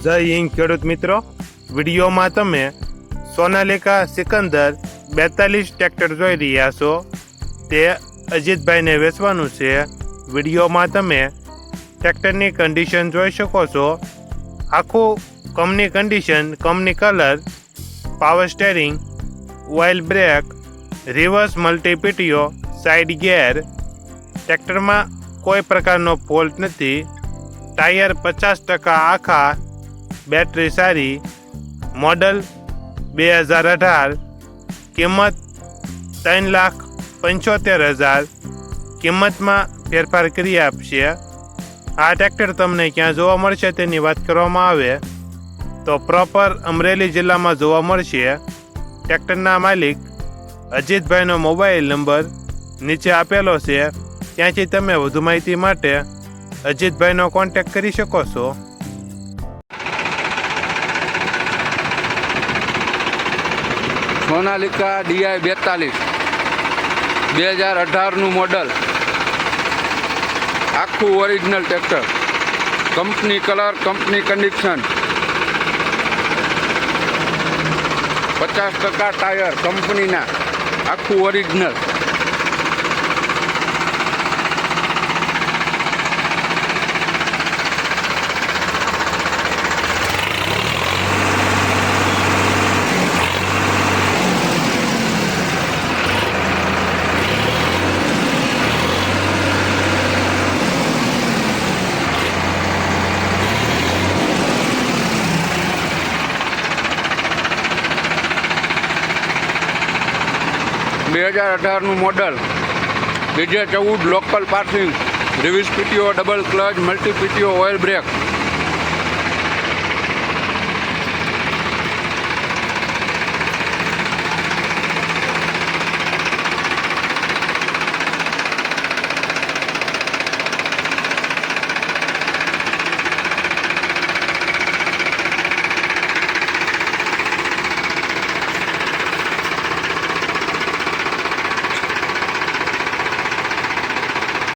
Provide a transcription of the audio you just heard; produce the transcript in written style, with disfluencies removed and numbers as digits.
જય હિન્દ ખેડૂત મિત્રો, વિડીયોમાં તમે સોનાલિકા સિકંદર 42 ટ્રેક્ટર જોઈ રહ્યા છો. તે અજીતભાઈને વેચવાનું છે. વિડીયોમાં તમે ટ્રેક્ટરની કન્ડિશન જોઈ શકો છો. આખું company condition, company colour, power steering, oil brake, reverse multi PTO, side gear. ટ્રેક્ટરમાં કોઈ પ્રકારનો ફોલ્ટ નથી. ટાયર 50% આખા. બેટરી સારી. મોડલ 2018. કિંમત 3,75,000. કિંમતમાં ફેરફાર કરી આપશે. આ ટ્રેક્ટર તમને ક્યાં જોવા મળશે તેની વાત કરવામાં આવે તો પ્રોપર અમરેલી જિલ્લામાં જોવા મળશે. ટ્રેક્ટરના માલિક અજીતભાઈનો મોબાઈલ નંબર નીચે આપેલો છે. ત્યાંથી તમે વધુ માહિતી માટે અજીતભાઈનો કોન્ટેક્ટ કરી શકો છો. સોનાલિકા DI 42 2018નું મોડલ. આખું original tractor, company colour, company condition, 50% tyre કંપનીના, આખું ઓરિજિનલ. બે 2018નું model. DJ 14 local passing, reverse PTO, double clutch, multi PTO, oil break.